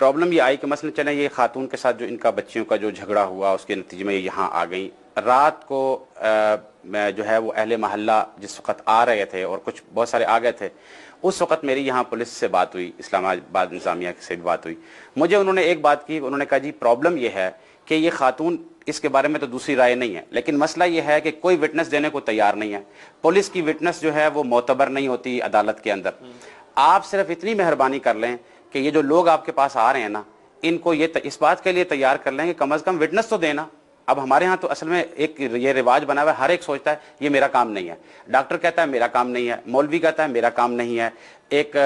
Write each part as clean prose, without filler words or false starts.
Problem ये आई कि मसलन चले ये खातून के साथ जो इनका बच्चियों का जो झगड़ा हुआ उसके नतीजे में ये यहाँ आ गई। रात को जो है वो अहले महल्ला जिस वक्त आ रहे थे और कुछ बहुत सारे आ गए थे, उस वक्त मेरी यहाँ पुलिस से बात हुई, इस्लामाबाद इंतजामिया से भी बात हुई। मुझे उन्होंने एक बात की, उन्होंने कहा जी प्रॉब्लम ये है कि ये खातून, इसके बारे में तो दूसरी राय नहीं है, लेकिन मसला ये है कि कोई विटनेस देने को तैयार नहीं है। पुलिस की विटनेस जो है वो मोतबर नहीं होती अदालत के अंदर। आप सिर्फ इतनी मेहरबानी कर लें कि ये जो लोग आपके पास आ रहे हैं ना, इनको ये इस बात के लिए तैयार कर लें कि कम अज़ कम विटनेस तो देना। अब हमारे यहाँ तो असल में एक ये रिवाज बना हुआ है, हर एक सोचता है ये मेरा काम नहीं है। डॉक्टर कहता है मेरा काम नहीं है, मौलवी कहता है मेरा काम नहीं है, एक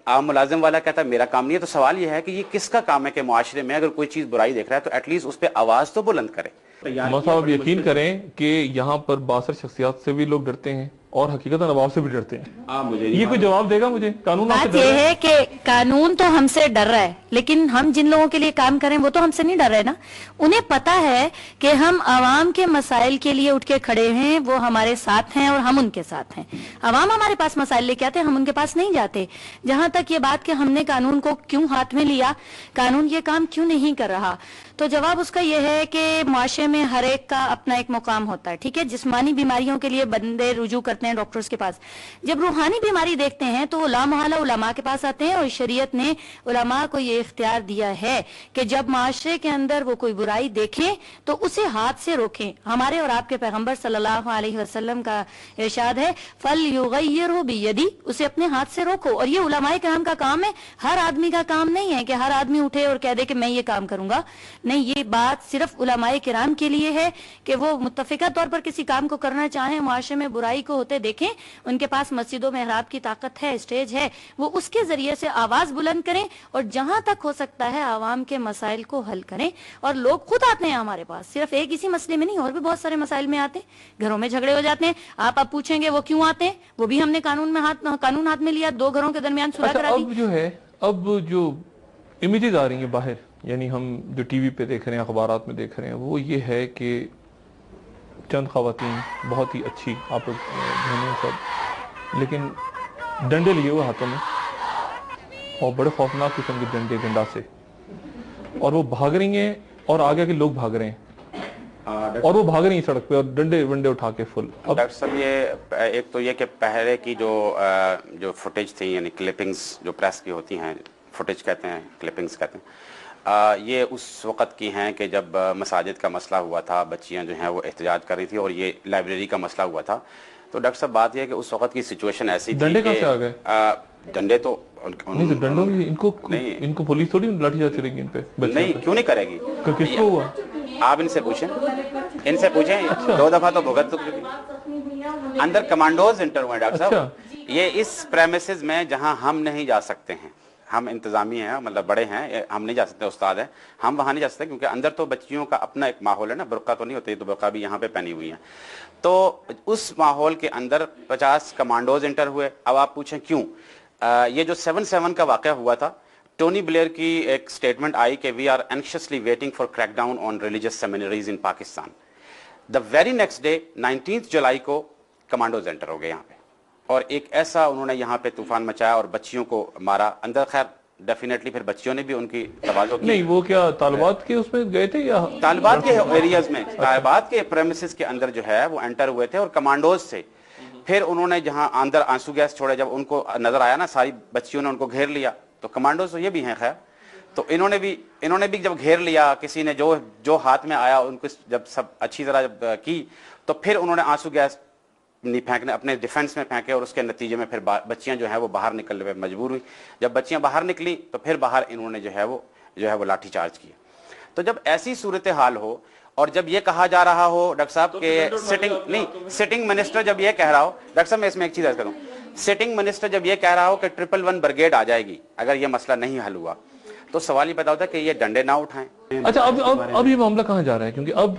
आम मुलाजिम वाला कहता है मेरा काम नहीं है। तो सवाल ये है कि ये किसका काम है कि मुआशरे में अगर कोई चीज़ बुराई देख रहा है तो एटलीस्ट उस पर आवाज़ तो बुलंद करे। आप यकीन करें कि यहाँ पर बासर शख्सियात से भी लोग डरते हैं और हकीकतन अवाम से भी डरते हैं। मुझे ये कोई जवाब देगा मुझे? कानून बात ये है कि कानून तो हमसे डर रहा है, लेकिन हम जिन लोगों के लिए काम करें वो तो हमसे नहीं डर रहे ना। उन्हें पता है कि हम आवाम के मसाइल के लिए उठ के खड़े हैं, वो हमारे साथ हैं और हम उनके साथ हैं। आवाम हमारे पास मसाइल लेके आते हैं, हम उनके पास नहीं जाते। जहां तक ये बात कि हमने कानून को क्यों हाथ में लिया, कानून ये काम क्यों नहीं कर रहा, तो जवाब उसका यह है कि मुआशरे में हर एक का अपना एक मुकाम होता है। ठीक है, जिस्मानी बीमारियों के लिए बंदे रुजू करते हैं डॉक्टर्स के पास, जब रूहानी बीमारी देखते हैं तो लामहला उलमा के पास आते हैं। और शरीयत ने उलमा को ये इख्तियार दिया है कि जब माशरे के अंदर वो कोई बुराई देखें तो उसे हाथ से रोकें। हमारे और आपके पैगंबर सल्लल्लाहु अलैहि वसल्लम का इरशाद है, फल युगय्यिरहु बियदी, उसे अपने हाथ से रोको। और ये उलमाए किराम का काम है, हर आदमी का काम नहीं है कि हर आदमी उठे और कह दे कि मैं ये काम करूंगा। नहीं, ये बात सिर्फ उलमाए किराम के लिए है कि वो मुत्तफिका तौर पर किसी काम को करना चाहें, मुआशरे में बुराई को होते देखें, उनके पास मस्जिदों में मेहराब की ताकत है, स्टेज है, वो उसके जरिए से आवाज बुलंद करें और जहां तक हो सकता है आवाम के मसाइल को हल करें। और लोग खुद आते हैं हमारे पास, सिर्फ एक इसी मसले में नहीं, और भी बहुत सारे मसाइल में आते हैं। घरों में झगड़े हो जाते हैं, आप अब पूछेंगे वो क्यों आते हैं, वो भी हमने कानून हाथ में लिया, दो घरों के दरमियान सुलह करा दी। अब जो है, अब जो इमेजेस आ रही हैं बाहर, यानी हम जो टीवी पे देख रहे हैं, अखबारात में देख रहे हैं, वो ये है कि चंद ख़वातीन बहुत ही अच्छी, आप लोग सब, लेकिन डंडे लिए हुए हाथों में और बड़े खौफनाक किस्म के डंडे गंडा से, और वो भाग रही हैं और आगे के लोग भाग रहे हैं और वो भाग रही हैं सड़क पे और डंडे वंडे उठा के फुल। अब डॉक्टर साहब ये एक तो ये कि पहले की जो फुटेज थी, यानी क्लिपिंग्स जो प्रेस की होती हैं, फुटेज कहते हैं, क्लिपिंग्स कहते हैं, ये उस वक़्त की हैं कि जब मसाजिद का मसला हुआ था, बच्चियां जो हैं वो एहतजाज कर रही थी और ये लाइब्रेरी का मसला हुआ था। तो डॉक्टर साहब बात यह है कि उस वक़्त की सिचुएशन ऐसी थी डंडे कहाँ से आ गए? डंडे तो नहीं, तो डंडों में इनको पुलिस थोड़ी लाठीचार्ज करेगी इन पे? नहीं, क्यों नहीं करेगी? किसको हुआ? आप इनसे पूछें, अच्छा। 2 दफा तो भुगत चुके, अंदर कमांडोज इंटर हुए डॉक्टर साहब। ये इस प्रेमिसेस में जहां हम नहीं जा सकते हैं, हम इंतजामी हैं, मतलब बड़े हैं, हम नहीं जा सकते, उस्ताद हैं, हम वहाँ नहीं जा सकते क्योंकि अंदर तो बच्चियों का अपना एक माहौल है ना, बुर्का तो नहीं होती, तो बुर्का भी यहाँ पे पहनी हुई है। तो उस माहौल के अंदर 50 कमांडोज इंटर हुए। अब आप पूछें क्यों? ये जो 7/7 का वाक़या हुआ था, टोनी ब्लेयर की एक स्टेटमेंट आई कि we are anxiously waiting for crackdown on religious seminaries in Pakistan. The very next day 19 जुलाई को कमांडोज एंटर हो गए यहाँ पे, और एक ऐसा उन्होंने यहाँ पे तूफान मचाया और बच्चियों को मारा अंदर। खैर डेफिनेटली फिर बच्चियों ने भी उनकी तवाज़ो की। नहीं, वो क्या तालिबात के उसमें गए थे या तालिबात के एरियाज में, तालिबात के प्रेमिसेस के अंदर जो है वो एंटर हुए थे और कमांडोज से फिर उन्होंने जहाँ अंदर आंसू गैस छोड़े, जब उनको नजर आया ना, सारी बच्चियों ने उनको घेर लिया। तो कमांडोज तो ये भी हैं खैर, तो इन्होंने भी जब घेर लिया, किसी ने जो हाथ में आया उनको जब सब अच्छी तरह जब की, तो फिर उन्होंने आंसू गैस नहीं फेंकने, अपने डिफेंस में फेंके और उसके नतीजे में फिर बच्चियां जो है वो बाहर निकलने पे मजबूर हुई। जब बच्चियां बाहर निकली तो फिर बाहर इन्होंने जो है वो लाठीचार्ज किया। तो जब ऐसी सूरत हाल हो और जब ये कहा जा रहा हो डॉक्टर साहब के सिटिंग मिनिस्टर जब ये कह रहा हो, डॉक्टर साहब मैं इसमें एक चीज अर्ज करूं, सिटिंग मिनिस्टर जब ये कह रहा हो कि 111 ब्रिगेड आ जाएगी अगर ये मसला नहीं हल हुआ, तो सवाल ये पैदा होता है कि ये डंडे ना उठाएं। अच्छा, अब ये मामला कहाँ जा रहा है? क्योंकि अब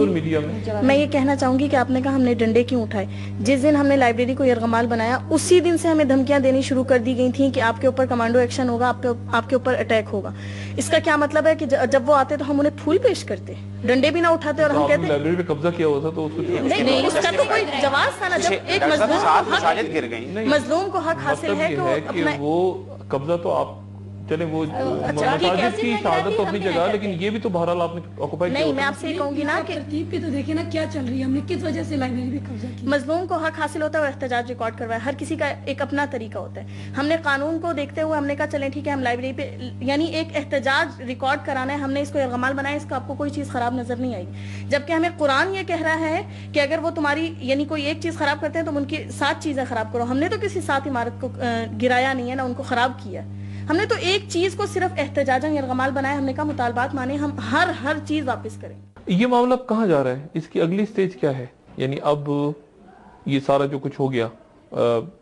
मीडिया में मैं ये कहना चाहूंगी कि आपने कहा हमने डंडे क्यों उठाए। जिस दिन हमने लाइब्रेरी को यरगमाल बनाया, उसी दिन से हमें धमकियां देनी शुरू कर दी गई थी कि आपके ऊपर कमांडो एक्शन होगा, आपके ऊपर अटैक होगा। इसका क्या मतलब है कि जब वो आते तो हम उन्हें फूल पेश करते, डंडे भी ना उठाते और हम कहते लाइब्रेरी पे कब्जा किया हुआ था तो नहीं, उसका तो कोई जवाब था ना। जब एक मजलूम को हक हासिल है तो वो कब्जा तो आप चले वो मसाजिद की शहादत तो अपनी जगह, लेकिन ये भी तो बहरहाल आपने ऑक्युपाई किया। नहीं, मैं आपसे ये कहूंगी ना कि तरतीब पे तो देखिए ना क्या चल रही है, हमने किस वजह से लाइब्रेरी पे कब्जा किया। मजलूम को हक हासिल होता है, वो एहतजाज रिकॉर्ड करवाए, हर किसी का एक अपना तरीका होता है। हमने कानून को देखते हुए हमने कहा चलें ठीक है, हम लाइब्रेरी पे यानी एक एहतजाज रिकॉर्ड कराना है, हमने इसको इरगमाल बनाया, इसको आपको कोई चीज खराब नजर नहीं आई। जबकि हमें कुरान ये कह रहा है कि अगर वो तुम्हारी यानी कोई एक चीज खराब करते हैं तो उनकी 7 चीजें खराब करो। हमने तो किसी 7 इमारत को गिराया नहीं है ना उनको खराब किया, हमने तो एक चीज को सिर्फ एहतजाजन इरगमाल बनाया। हमने कहा मुतालबात माने, हम हर चीज वापस करें। ये मामला कहाँ जा रहा है, इसकी अगली स्टेज क्या है? यानी अब ये सारा जो कुछ हो गया,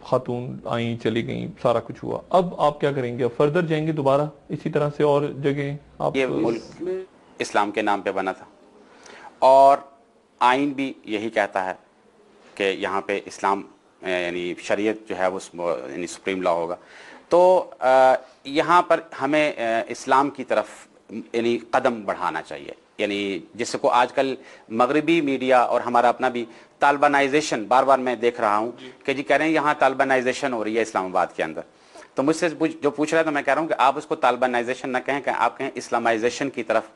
खातून आई चली गई, सारा कुछ हुआ, अब आप क्या करेंगे? अब फर्दर जाएंगे दोबारा इसी तरह से और जगह? आप ये मुल्क इस्लाम के नाम पे बना था और आइन भी यही कहता है कि यहाँ पे इस्लाम यानी शरीयत जो है वो यानी सुप्रीम लॉ होगा। तो यहाँ पर हमें इस्लाम की तरफ यानी कदम बढ़ाना चाहिए, यानी जिसको आजकल मगरबी मीडिया और हमारा अपना भी तालिबानाइजेशन, बार बार मैं देख रहा हूँ कि जी कह रहे हैं यहाँ तालिबानाइजेशन हो रही है इस्लामाबाद के अंदर। तो मुझसे जो पूछ रहा है तो मैं कह रहा हूँ कि आप उसको तालिबानाइजेशन न कहें, आप कहें इस्लामाइजेशन की तरफ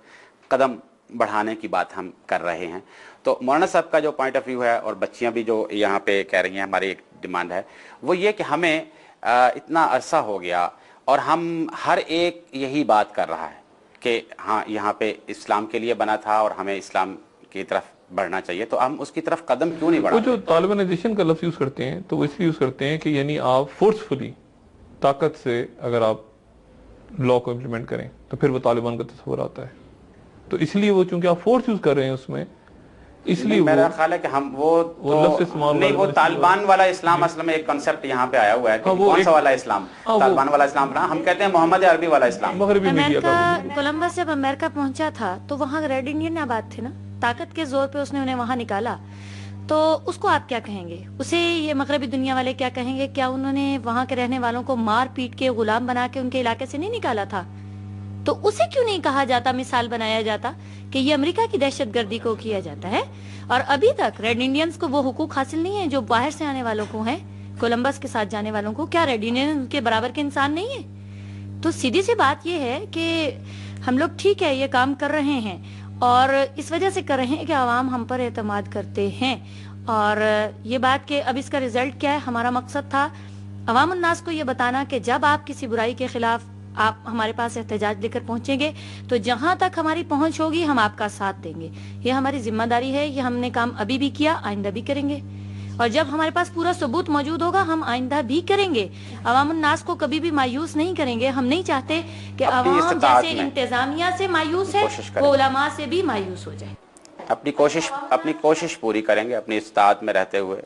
कदम बढ़ाने की बात हम कर रहे हैं। तो मौलाना साहब का जो पॉइंट ऑफ व्यू है और बच्चियां भी जो यहाँ पे कह रही हैं, हमारी एक डिमांड है वो ये कि हमें इतना अरसा हो गया और हम हर एक यही बात कर रहा है कि हाँ यहाँ पे इस्लाम के लिए बना था और हमें इस्लाम की तरफ बढ़ना चाहिए, तो हम उसकी तरफ कदम क्यों नहीं बढ़ाते? वो जो तालिबानाइजेशन का लफ्ज़ यूज करते हैं तो वो इसलिए यूज करते हैं कि यानी आप फोर्सफुली ताकत से अगर आप लॉ को इम्प्लीमेंट करें तो फिर वो तालिबान का तस्वर आता है। तो इसलिए वो चूंकि आप फोर्स यूज कर रहे हैं उसमें, इसलिए मेरा ख्याल है कि हम वो नहीं, वो तालिबान वाला इस्लाम असल में एक कॉन्सेप्ट यहाँ पे आया हुआ है कि कौन सा वाला इस्लाम, तालिबान वाला इस्लाम ना, हम कहते हैं मोहम्मद अरबी वाला इस्लाम। अमेरिका, कोलंबस जब अमेरिका पहुंचा था तो वहाँ रेड इंडियन आबाद थे ना, ताकत के जोर पे उसने उन्हें वहाँ निकाला। तो उसको आप क्या कहेंगे? उसे ये मगरबी दुनिया वाले क्या कहेंगे? क्या उन्होंने वहाँ के रहने वालों को मार पीट के गुलाम बना के उनके इलाके से नहीं निकाला था? तो उसे क्यों नहीं कहा जाता, मिसाल बनाया जाता कि ये अमेरिका की दहशतगर्दी को किया जाता है? और अभी तक रेड इंडियंस को वो हुकूक हासिल नहीं है जो बाहर से आने वालों को हैं। कोलंबस के साथ जाने वालों को क्या रेड इंडियन के बराबर के इंसान नहीं है? तो सीधी सी बात ये है कि हम लोग ठीक है ये काम कर रहे हैं और इस वजह से कर रहे हैं कि आवाम हम पर एतमाद करते हैं। और ये बात कि अब इसका रिजल्ट क्या है, हमारा मकसद था अवाम उन्नास को ये बताना कि जब आप किसी बुराई के खिलाफ आप हमारे पास एहतजाज लेकर पहुंचेंगे तो जहां तक हमारी पहुंच होगी हम आपका साथ देंगे। ये हमारी जिम्मेदारी है, ये हमने काम अभी भी किया, आइंदा भी करेंगे। और जब हमारे पास पूरा सबूत मौजूद होगा हम आइंदा भी करेंगे। अवाम उन्नास को कभी भी मायूस नहीं करेंगे। हम नहीं चाहते कि अवाम जैसे इंतजामिया से मायूस है वो उलमा से भी मायूस हो जाए। अपनी कोशिश पूरी करेंगे अपनी इस्ताअत में रहते हुए।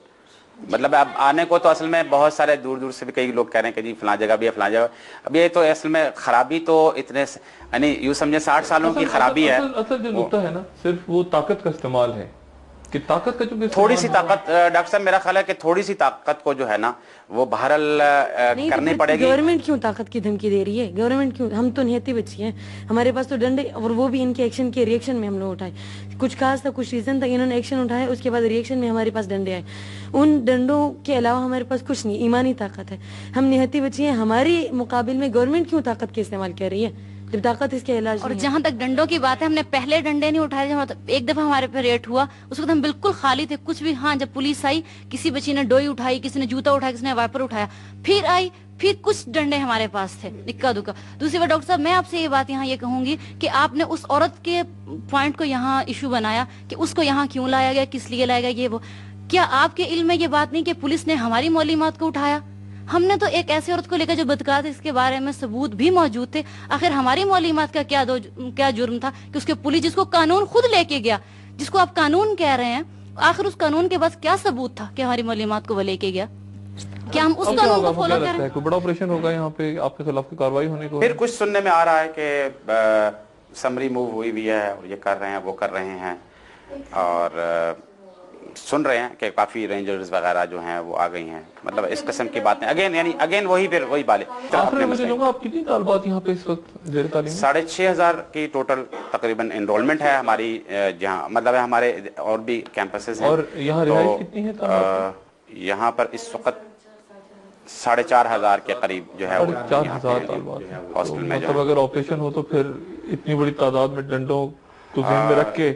मतलब अब आने को तो असल में बहुत सारे दूर दूर से भी कई लोग कह रहे हैं कि जी फलां जगह भी है, फलां जगह। अब ये तो असल में खराबी तो इतने यानी यूं समझे 60 सालों की खराबी है। असल जो नुकता है ना सिर्फ वो ताकत का इस्तेमाल है कि ताकत का जो थोड़ी सी ताकत, डॉक्टर साहब मेरा ख्याल है कि थोड़ी सी ताकत को जो है ना वो बहरहाल करनी पड़ेगी। गवर्नमेंट क्यों ताकत की धमकी दे रही है? गवर्नमेंट क्यों? हम तो नियति बच्ची हैं, हमारे पास तो डंडे, और वो भी इनके एक्शन के रिएक्शन में हम लोग उठाए। कुछ खास था, कुछ रीजन था, इन्होंने एक्शन उठाया, उसके बाद रिएक्शन में हमारे पास डंडे आए। उन डंडों के अलावा हमारे पास कुछ नहीं, ईमानी ताकत है। हम नियति बच्ची हैं, हमारे मुकाबिल में गवर्नमेंट क्यों ताकत के इस्तेमाल कर रही है जब ताकत इसके इलाज। और जहाँ तक डंडों की बात है, हमने पहले डंडे नहीं उठाए। जब एक दफा हमारे पे रेट हुआ उस वक्त हम बिल्कुल खाली थे, कुछ भी। हाँ, जब पुलिस आई किसी बच्ची ने डोई उठाई, किसी ने जूता उठाया, किसी ने वाइपर उठाया, फिर आई, फिर कुछ डंडे हमारे पास थे, इक्का दुक्का। दूसरी बात डॉक्टर साहब, मैं आपसे ये बात यहाँ ये कहूंगी कि आपने उस औरत के पॉइंट को यहाँ इशू बनाया कि उसको यहाँ क्यों लाया गया, किस लिए लाया गया, ये वो। क्या आपके इल्म में ये बात नहीं कि पुलिस ने हमारी मौलूमात को उठाया? हमने तो एक ऐसी औरत को लेकर जो बदकार थी, इसके बारे में सबूत भी मौजूद थे। आखिर हमारी मौलूमात का क्या जुर्म था कि उसके पुलिस, जिसको कानून खुद लेके गया, जिसको आप कानून कह रहे हैं, आखिर उस कानून के पास क्या सबूत था कि हमारी मौलूमात को वो लेके गया? क्या हम उस कानून को फॉलो करें? कोई बड़ा ऑपरेशन होगा यहाँ पे आपके खिलाफ कार्रवाई होने को? फिर कुछ सुनने में आ रहा है कि समरी मूव हुई भी है और ये कर रहे हैं, वो कर रहे हैं, और सुन रहे हैं कि काफी रेंजर्स वगैरह जो हैं वो आ गई हैं। मतलब इस किस्म की बातें अगेन वही बाले। आप कितनी तालिबात यहाँ पे इस वक्त ज़ेर तालीम? 6500 की टोटल तकरीबन एनरोलमेंट है हमारी, जहाँ मतलब है हमारे और भी कैंपसेस हैं। और यहाँ रिहाइश कितनी है? यहाँ पर इस वक्त 4,500 के करीब जो है 4,500 तालिबात हॉस्टल में, मतलब अगर ऑपरेशन हो तो फिर इतनी बड़ी तादाद में डंडों को ध्यान में रख के